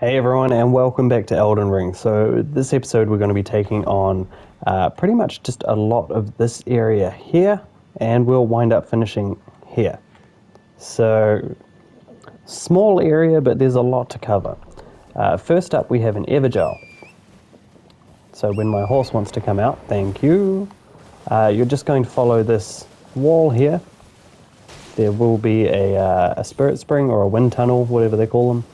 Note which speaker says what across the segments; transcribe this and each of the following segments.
Speaker 1: Hey everyone, and welcome back to Elden Ring. So this episode we're going to be taking on pretty much just a lot of this area here, and we'll wind up finishing here. So, small area, but there's a lot to cover. First up we have an Evergel. So when my horse wants to come out, thank you, you're just going to follow this wall here. There will be a spirit spring or a wind tunnel, whatever they call them.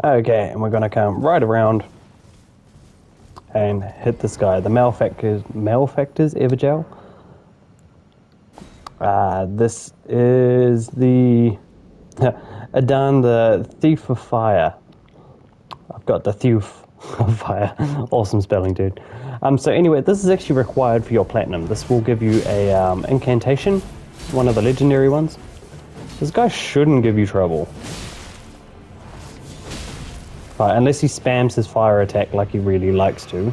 Speaker 1: Okay, and we're going to come right around and hit this guy, the Malefactor's Evergel. This is the Adan, the Thief of Fire. I've got the Thief of Fire. Awesome spelling, dude. So anyway, this is actually required for your platinum. This will give you a incantation, one of the legendary ones. This guy shouldn't give you trouble. Unless he spams his fire attack like he really likes to.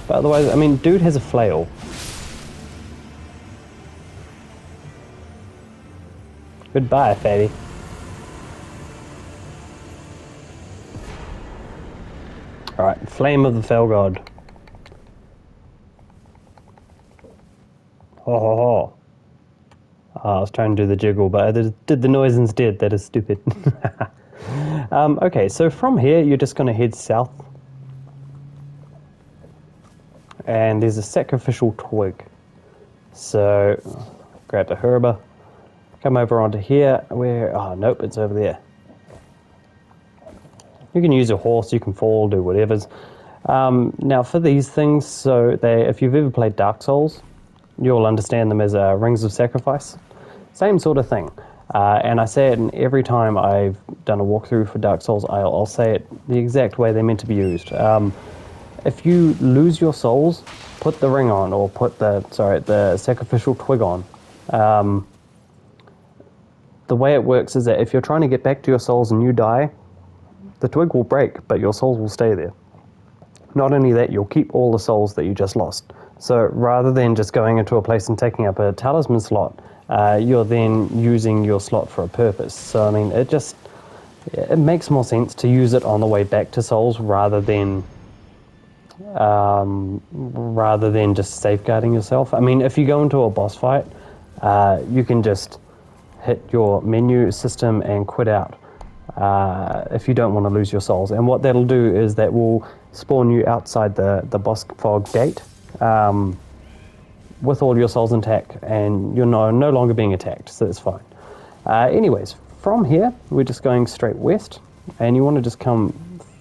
Speaker 1: But otherwise, I mean, dude has a flail. Goodbye, fatty. Alright, Flame of the Fell God. Ho ho ho. I was trying to do the jiggle, but I did the noise instead. That is stupid. Okay, so from here, you're just going to head south. And there's a sacrificial twig. So, grab the herba. Come over onto here. Oh, nope, it's over there. You can use a horse, you can fall, do whatever's. Now, for these things, so if you've ever played Dark Souls, you'll understand them as rings of sacrifice. Same sort of thing. And I say it in every time I've done a walkthrough for Dark Souls, I'll say it the exact way they're meant to be used. If you lose your souls, put the ring on, or put the sacrificial twig on. The way it works is that if you're trying to get back to your souls and you die, the twig will break, but your souls will stay there. Not only that, you'll keep all the souls that you just lost. So rather than just going into a place and taking up a talisman slot, you're then using your slot for a purpose. So I mean, it makes more sense to use it on the way back to souls rather than just safeguarding yourself. I mean, if you go into a boss fight, you can just hit your menu system and quit out if you don't want to lose your souls. And what that'll do is that will spawn you outside the boss fog gate with all your souls intact, and you're no longer being attacked, so it's fine. Anyways, from here, we're just going straight west, and you want to just come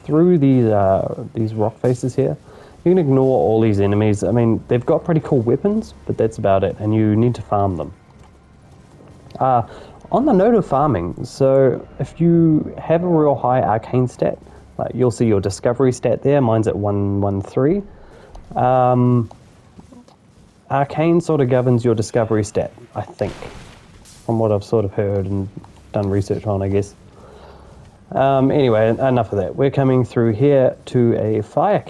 Speaker 1: through these rock faces here. You can ignore all these enemies. I mean, they've got pretty cool weapons, but that's about it, and you need to farm them. On the note of farming, so if you have a real high arcane stat, like you'll see your discovery stat there, mine's at 113. Arcane sort of governs your discovery stat, I think, from what I've sort of heard and done research on, I guess. Anyway, enough of that. We're coming through here to a fire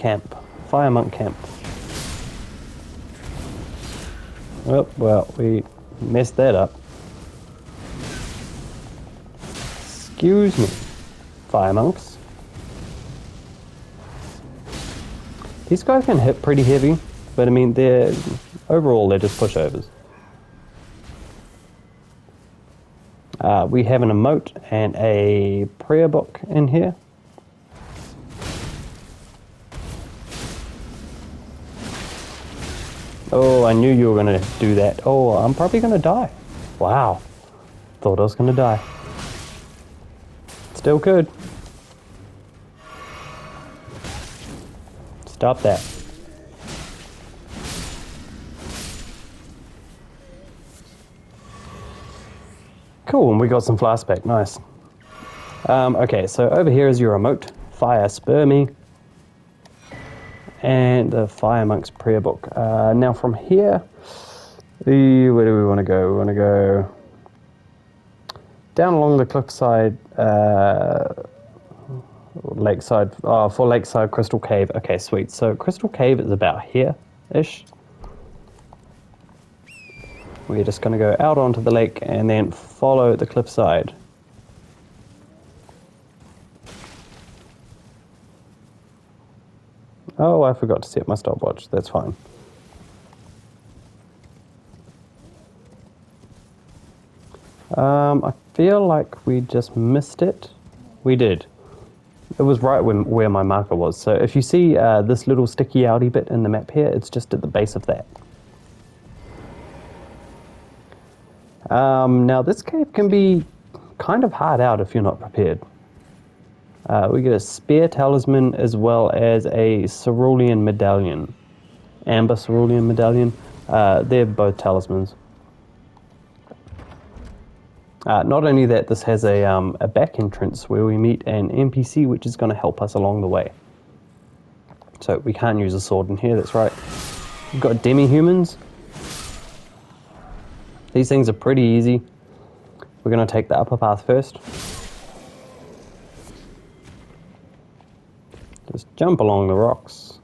Speaker 1: monk camp. Oh, well, we messed that up. Excuse me, fire monks. These guys can hit pretty heavy, but I mean, overall they're just pushovers. We have an emote and a prayer book in here. Oh, I knew you were going to do that. Oh, I'm probably going to die. Wow. Thought I was going to die. Still could. Stop that. Cool, and we got some flask back. Nice. Okay, so over here is your emote. Fire spur me. And the Fire Monk's prayer book. Now from here, where do we want to go? We want to go down along the cliffside, lakeside, for Lakeside Crystal Cave. Okay, sweet. So Crystal Cave is about here-ish. We're just going to go out onto the lake and then follow the cliffside. Oh, I forgot to set my stopwatch. That's fine. I feel like we just missed it. We did. It was right where my marker was. So if you see this little sticky outy bit in the map here, it's just at the base of that. Now this cave can be kind of hard out if you're not prepared. We get a spear talisman as well as a cerulean medallion. Amber cerulean medallion. They're both talismans. Not only that, this has a back entrance where we meet an NPC which is going to help us along the way. So we can't use a sword in here, that's right. We've got demi-humans. These things are pretty easy. We're going to take the upper path first. Just jump along the rocks.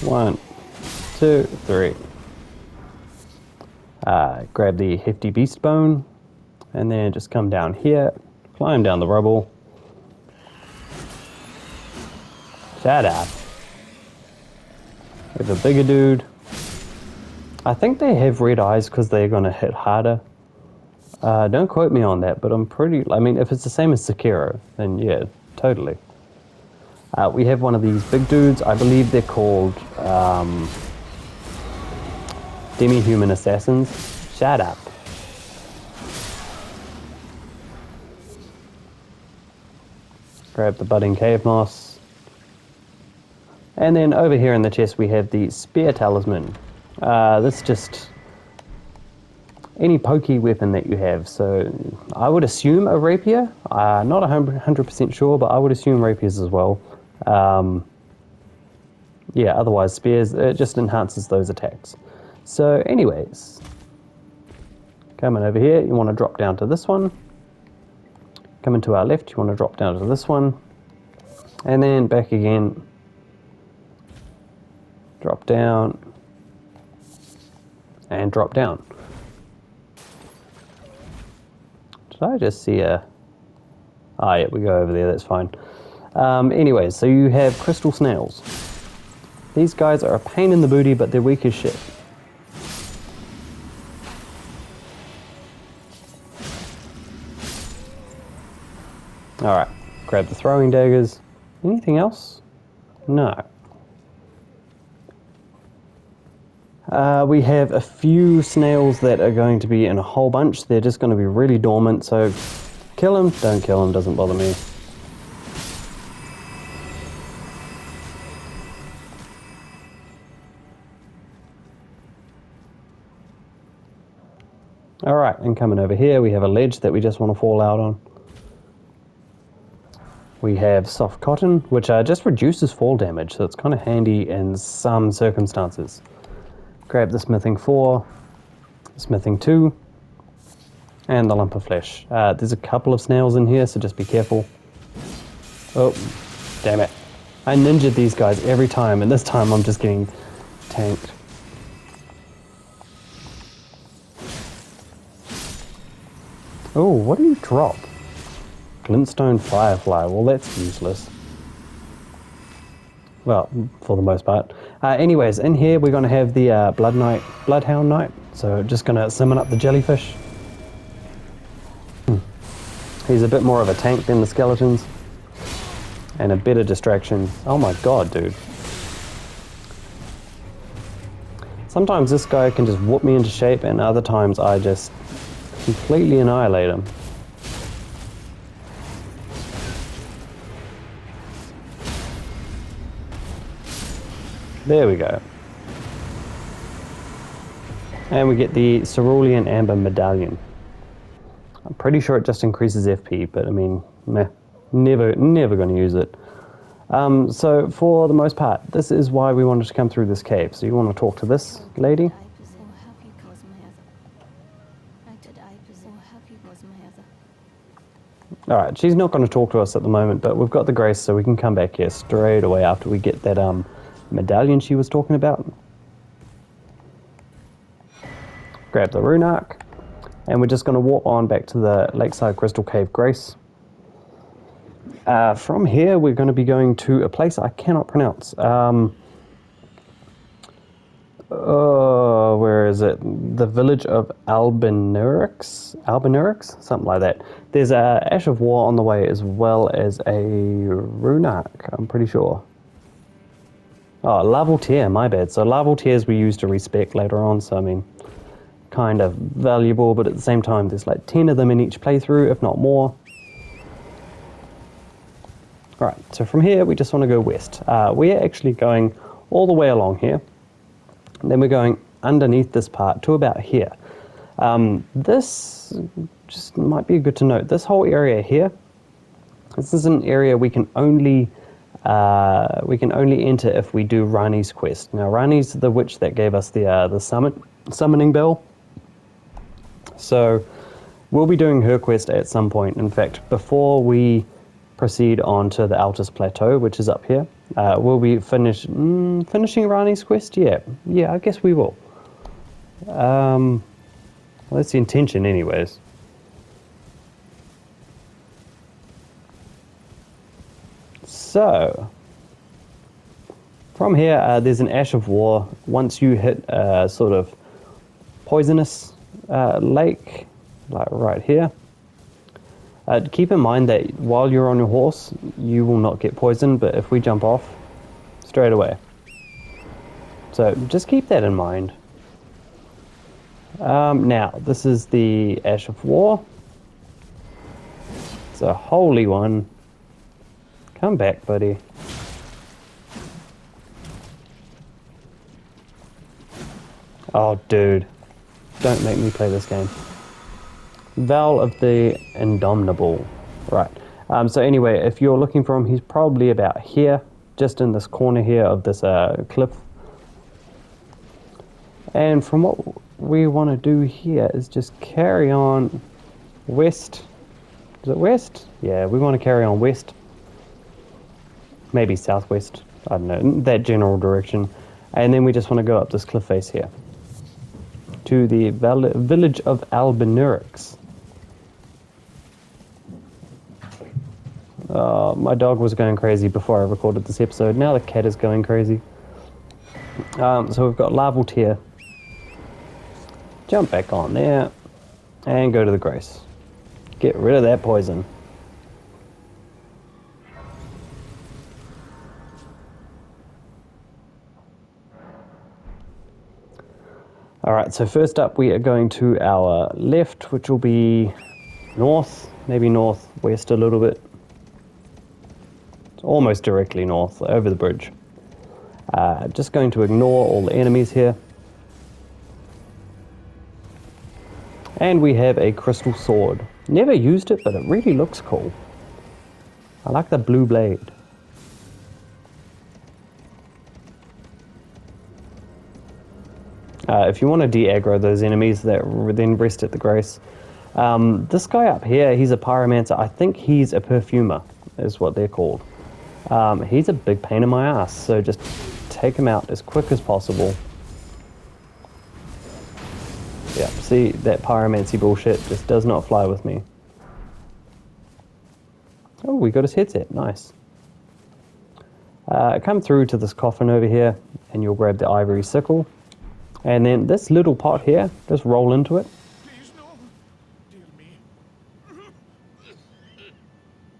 Speaker 1: 1, 2, 3. Grab the hefty beast bone, and then just come down here, climb down the rubble. Shut up. We have a bigger dude. I think they have red eyes because they're going to hit harder. Don't quote me on that, but I mean, if it's the same as Sekiro, then yeah, totally. We have one of these big dudes. I believe they're called demi-human assassins. Shut up. Grab the budding cave moss. And then over here in the chest we have the spear talisman. This just any pokey weapon that you have. So I would assume a rapier. Not 100% sure, but I would assume rapiers as well. Yeah, otherwise spears, it just enhances those attacks. So anyways, coming over here, you want to drop down to this one. Coming to our left, you want to drop down to this one. And then back again. Drop down. And drop down. Did I just see a... Ah, yeah, we go over there, that's fine. Anyways, so you have crystal snails. These guys are a pain in the booty, but they're weak as shit. Alright, grab the throwing daggers. Anything else? No. We have a few snails that are going to be in a whole bunch. They're just going to be really dormant, so kill them, don't kill them, doesn't bother me. Alright, and coming over here we have a ledge that we just want to fall out on. We have soft cotton, which just reduces fall damage, so it's kind of handy in some circumstances. Grab the smithing 4, smithing 2, and the lump of flesh. There's a couple of snails in here, so just be careful. Oh, damn it. I ninja'd these guys every time, and this time I'm just getting tanked. Oh, what do you drop? Glintstone Firefly. Well, that's useless. Well, for the most part. Anyways, in here we're going to have the Bloodhound Knight. So just going to summon up the jellyfish. He's a bit more of a tank than the skeletons. And a better distraction. Oh my god, dude. Sometimes this guy can just whoop me into shape, and other times I just completely annihilate him. There we go. And we get the Cerulean Amber Medallion. I'm pretty sure it just increases FP, but I mean, meh, never going to use it. So for the most part, this is why we wanted to come through this cave. So you want to talk to this lady? Alright, she's not going to talk to us at the moment, but we've got the grace, so we can come back here straight away after we get that medallion she was talking about. grab the rune arc, and we're just going to walk on back to the Lakeside Crystal Cave Grace. From here, we're going to be going to a place I cannot pronounce. Where is it? The village of Albinurix? Something like that. There's a Ash of War on the way, as well as a rune arc, I'm pretty sure. Oh, Larval Tear, my bad. So Larval Tears we use to respec later on, so I mean, kind of valuable, but at the same time, there's like 10 of them in each playthrough, if not more. Alright, so from here, we just want to go west. We're actually going all the way along here. And then we're going underneath this part to about here. This just might be good to note. This whole area here, this is an area we can only enter if we do Rani's quest. Now, Rani's the witch that gave us the summoning bell. So we'll be doing her quest at some point. In fact, before we proceed on to the Altus Plateau, which is up here, will we finishing Rani's quest? Yeah, I guess we will. Well, that's the intention anyways. So, from here, there's an Ash of War. Once you hit a sort of poisonous lake, like right here, keep in mind that while you're on your horse, you will not get poisoned, but if we jump off, straight away. So just keep that in mind. Now, this is the Ash of War. It's a holy one. Come back, buddy. Oh, dude. Don't make me play this game. Val of the Indomitable. Right. So anyway, if you're looking for him, he's probably about here, just in this corner here of this cliff. And from what we want to do here is just carry on west. Is it west? Yeah, we want to carry on west. Maybe southwest. I don't know, that general direction. And then we just want to go up this cliff face here to the village of Albinurix. My dog was going crazy before I recorded this episode. Now the cat is going crazy. So we've got Larval Tear. Jump back on there and go to the Grace. Get rid of that poison. Alright, so first up we are going to our left, which will be north, maybe northwest a little bit. It's almost directly north, over the bridge. Just going to ignore all the enemies here. And we have a crystal sword. Never used it, but it really looks cool. I like the blue blade. If you want to de-aggro those enemies that then rest at the Grace. This guy up here, he's a pyromancer. I think he's a perfumer, is what they're called. He's a big pain in my ass, so just take him out as quick as possible. Yeah, see, that pyromancy bullshit just does not fly with me. Oh, we got his headset, nice. Come through to this coffin over here, and you'll grab the ivory sickle. And then this little pot here, just roll into it.
Speaker 2: Please, no. Dear me.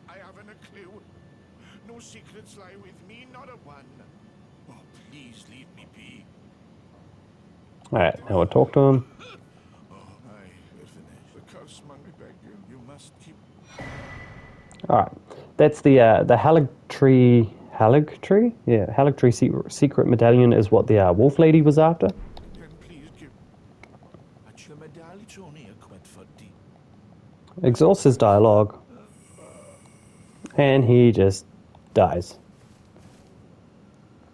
Speaker 2: I haven't a clue. No secrets lie with me, not a one. Oh, please leave me be.
Speaker 1: Alright, now we'll talk to him.
Speaker 2: The curse man, I beg you. You must keep...
Speaker 1: Alright, that's the Haligtree... Haligtree? Yeah, Haligtree secret medallion is what the wolf lady was after. Exhausts his dialogue, and he just dies.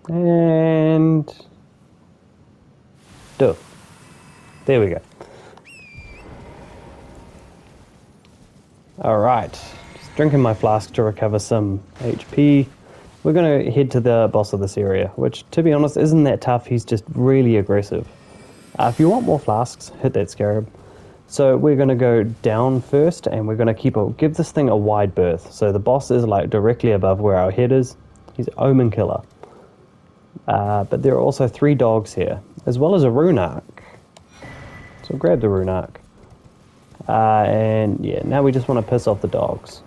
Speaker 1: And... duh. There we go. Alright, just drinking my flask to recover some HP. We're going to head to the boss of this area, which, to be honest, isn't that tough. He's just really aggressive. If you want more flasks, hit that scarab. So we're going to go down first, and we're going to give this thing a wide berth. So the boss is like directly above where our head is. He's Omen Killer. But there are also 3 dogs here, as well as a rune arc. So grab the rune arc. And yeah, now we just want to piss off the dogs.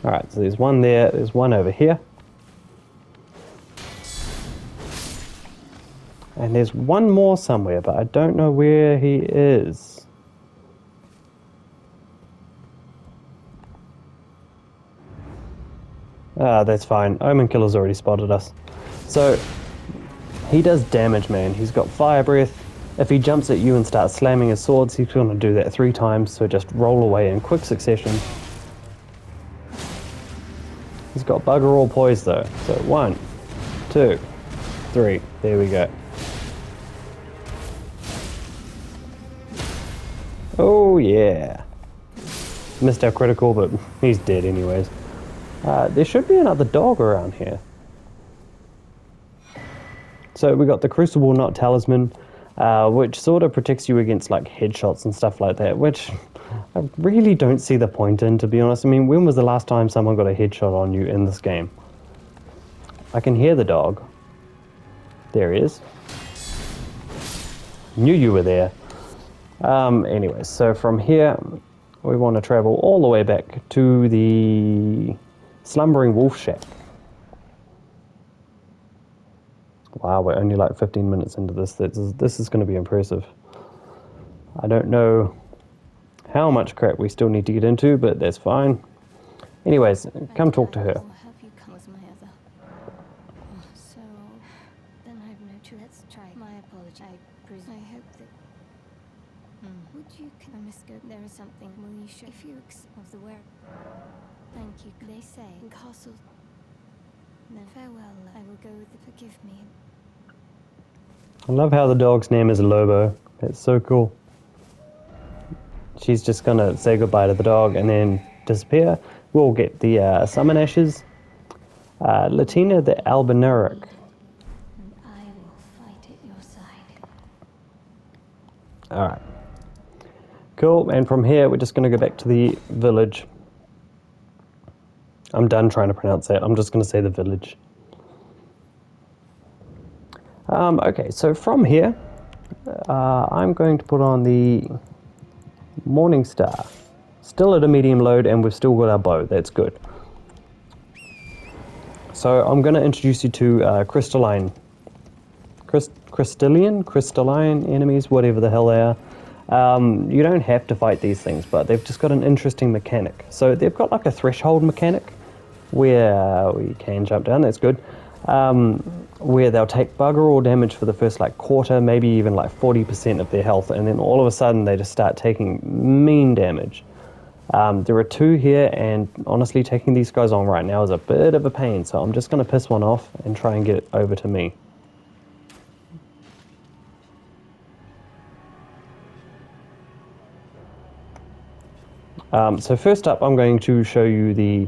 Speaker 1: Alright, so there's one there, there's one over here. And there's one more somewhere, but I don't know where he is. That's fine. Omen Killer's already spotted us. So, he does damage, man. He's got fire breath. If he jumps at you and starts slamming his swords, he's going to do that 3 times, so just roll away in quick succession. He's got bugger all poise though. So 1, 2, 3. There we go. Oh yeah. Missed our critical, but he's dead anyways. There should be another dog around here. So we got the Crucible Knot Talisman, which sort of protects you against like headshots and stuff like that, which I really don't see the point in, to be honest. I mean, when was the last time someone got a headshot on you in this game? I can hear the dog. There he is. Knew you were there. Anyways, so from here, we want to travel all the way back to the Slumbering Wolf Shack. Wow, we're only like 15 minutes into this. This is going to be impressive. I don't know how much crap we still need to get into, but that's fine. Anyways, come talk to her.
Speaker 3: So, then I've no choice. Let's try. My apology. I hope that... Would you... Can I misgo? There is something. Will you show... If you... Of the where... Thank you. They say... In castle... Then farewell. I will go with the... Forgive me.
Speaker 1: I love how the dog's name is Lobo. It's so cool. She's just gonna say goodbye to the dog and then disappear. We'll get the summon ashes. Latina the Albinuric.
Speaker 3: And I will fight at your side.
Speaker 1: Alright. Cool, and from here we're just gonna go back to the village. I'm done trying to pronounce that. I'm just gonna say the village. Okay, so from here, I'm going to put on the Morning Star. Still at a medium load, and we've still got our bow. That's good. So I'm going to introduce you to crystalline enemies, whatever the hell they are. You don't have to fight these things, but they've just got an interesting mechanic. So they've got like a threshold mechanic where we can jump down. That's good. Where they'll take bugger all damage for the first like quarter, maybe even like 40% of their health, and then all of a sudden they just start taking mean damage. There are 2 here, and honestly taking these guys on right now is a bit of a pain, so I'm just going to piss one off and try and get it over to me. So first up, I'm going to show you the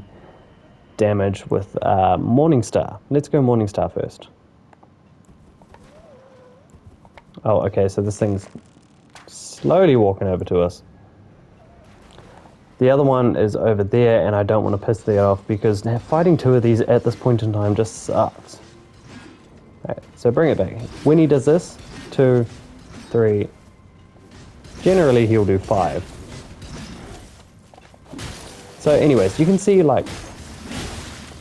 Speaker 1: damage with Morningstar. Let's go Morningstar first. Oh, okay, so this thing's slowly walking over to us. The other one is over there, and I don't want to piss that off because fighting 2 of these at this point in time just sucks. Alright, so bring it back. When he does this, 2, 3, generally he'll do 5. So anyways, you can see like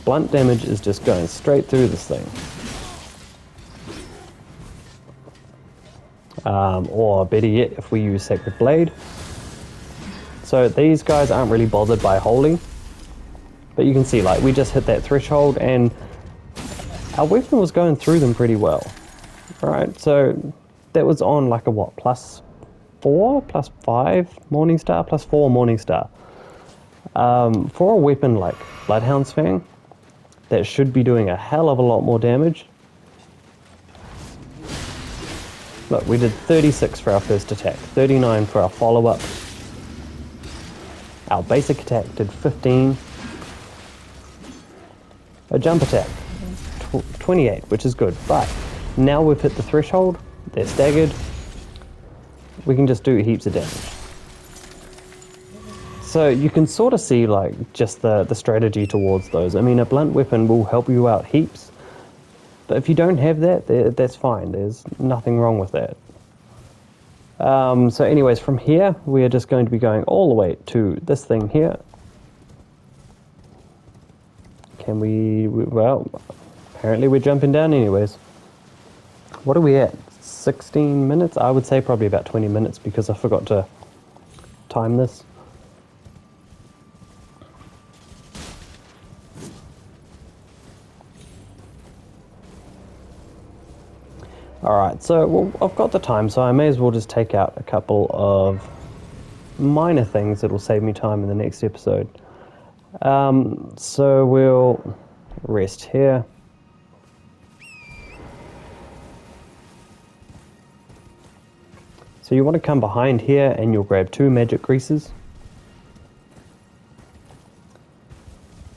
Speaker 1: blunt damage is just going straight through this thing. Or better yet, if we use Sacred Blade. So these guys aren't really bothered by holding, but you can see like we just hit that threshold and our weapon was going through them pretty well. Alright, so that was on like a what, +4, +5 Morningstar, +4 Morningstar. For a weapon like Bloodhound's Fang, that should be doing a hell of a lot more damage. Look, we did 36 for our first attack, 39 for our follow-up. Our basic attack did 15. A jump attack, 28, which is good. But now we've hit the threshold, they're staggered, we can just do heaps of damage. So you can sort of see like just the strategy towards those. I mean, a blunt weapon will help you out heaps, but if you don't have that, that's fine. There's nothing wrong with that. So anyways, from here, we are just going to be going all the way to this thing here. Can we, well, apparently we're jumping down anyways. What are we at? 16 minutes? I would say probably about 20 minutes because I forgot to time this. Alright, so well, I've got the time, so I may as well just take out a couple of minor things that will save me time in the next episode. So we'll rest here. So you want to come behind here and you'll grab 2 magic greases.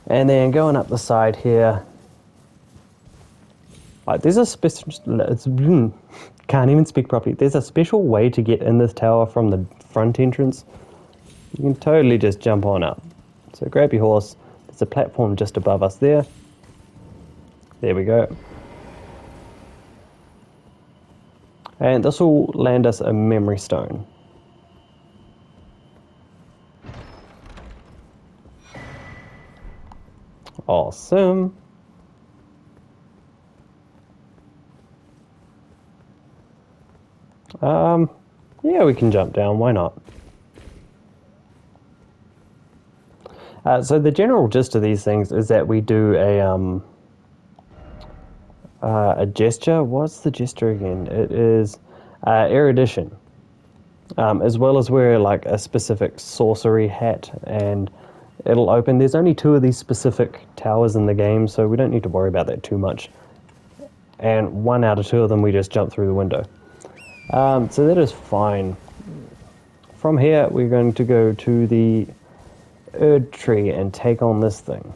Speaker 1: And then going up the side here, like there's a special, can't even speak properly. There's a special way to get in this tower from the front entrance. You can totally just jump on up. So grab your horse. There's a platform just above us there. There we go. And this will land us a memory stone. Awesome. Yeah, we can jump down, why not? So the general gist of these things is that we do a gesture. What's the gesture again? It is erudition, as well as wear like a specific sorcery hat, and it'll open. There's only 2 of these specific towers in the game, so we don't need to worry about that too much. And 1 out of 2 of them, we just jump through the window. So that is fine. From here, we're going to go to the Erd tree and take on this thing.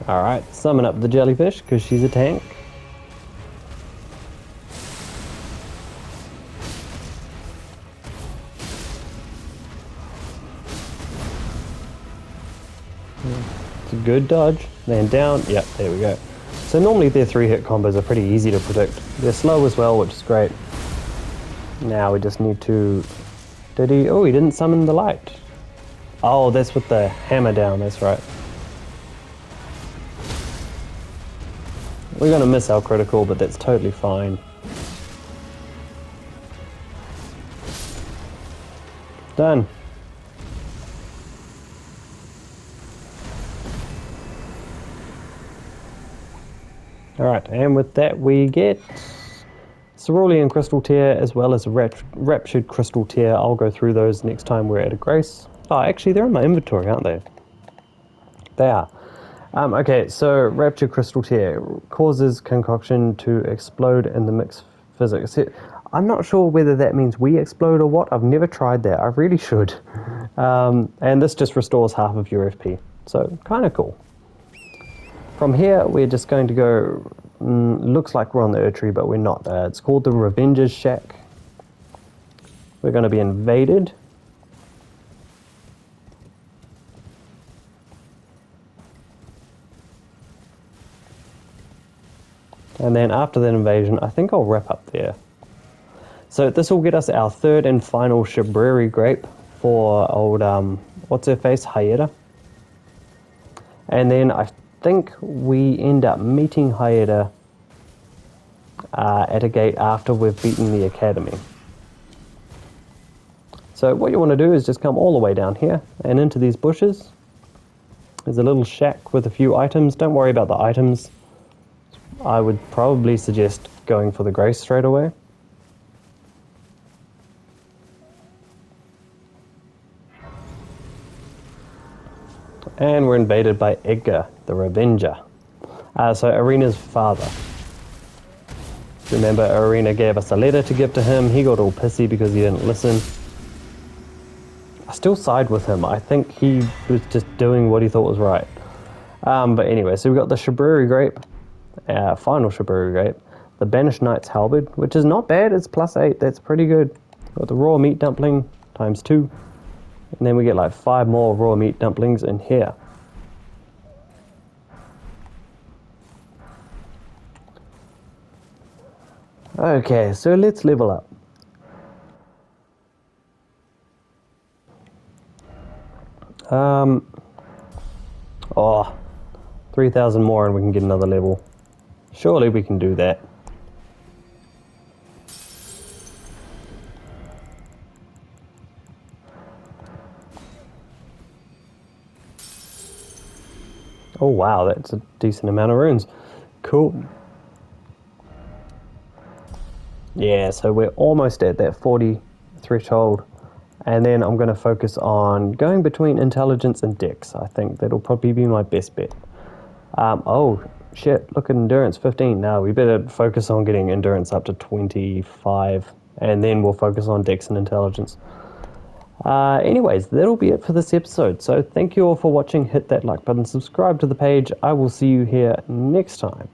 Speaker 1: Alright, summon up the jellyfish because she's a tank. It's a good dodge. Land down. Yep, there we go. So normally their 3-hit combos are pretty easy to predict. They're slow as well, which is great. Now we just need to... Did he... Oh, he didn't summon the light. Oh, that's with the hammer down, that's right. We're going to miss our critical, but that's totally fine. Done. Alright, and with that we get Cerulean Crystal Tear as well as a Raptured Crystal Tear. I'll go through those next time we're at a grace. Oh, actually they're in my inventory, aren't they? They are. Okay, so Raptured Crystal Tear causes concoction to explode in the mixed physics. I'm not sure whether that means we explode or what. I've never tried that. I really should. And this just restores half of your FP. So, kind of cool. From here, we're just going to go... looks like we're on the Erd tree, but we're not. It's called the Revenger's Shack. We're going to be invaded. And then after that invasion, I think I'll wrap up there. So this will get us our 3rd and final Shabriri grape for old, what's her face, Hayeda. And then I think we end up meeting Hayeda at a gate after we've beaten the academy. So what you want to do is just come all the way down here and into these bushes. There's a little shack with a few items. Don't worry about the items. I would probably suggest going for the grace straight away. And we're invaded by Edgar, the Revenger. So Arena's father. Remember, Arena gave us a letter to give to him. He got all pissy because he didn't listen. I still side with him. I think he was just doing what he thought was right. But anyway, so we've got the Shabriri Grape, final Shabriri Grape, the Banished Knight's Halberd, which is not bad. It's +8. That's pretty good. Got the Raw Meat Dumpling ×2. And then we get like 5 more Raw Meat Dumplings in here. Okay, so let's level up. Oh, 3,000 more and we can get another level. Surely we can do that. Oh wow, that's a decent amount of runes. Cool. Yeah, so we're almost at that 40 threshold. And then I'm going to focus on going between intelligence and dex. I think that'll probably be my best bet. Oh, shit, look at endurance, 15. Now we better focus on getting endurance up to 25. And then we'll focus on dex and intelligence. Anyways, that'll be it for this episode. So thank you all for watching. Hit that like button, subscribe to the page. I will see you here next time.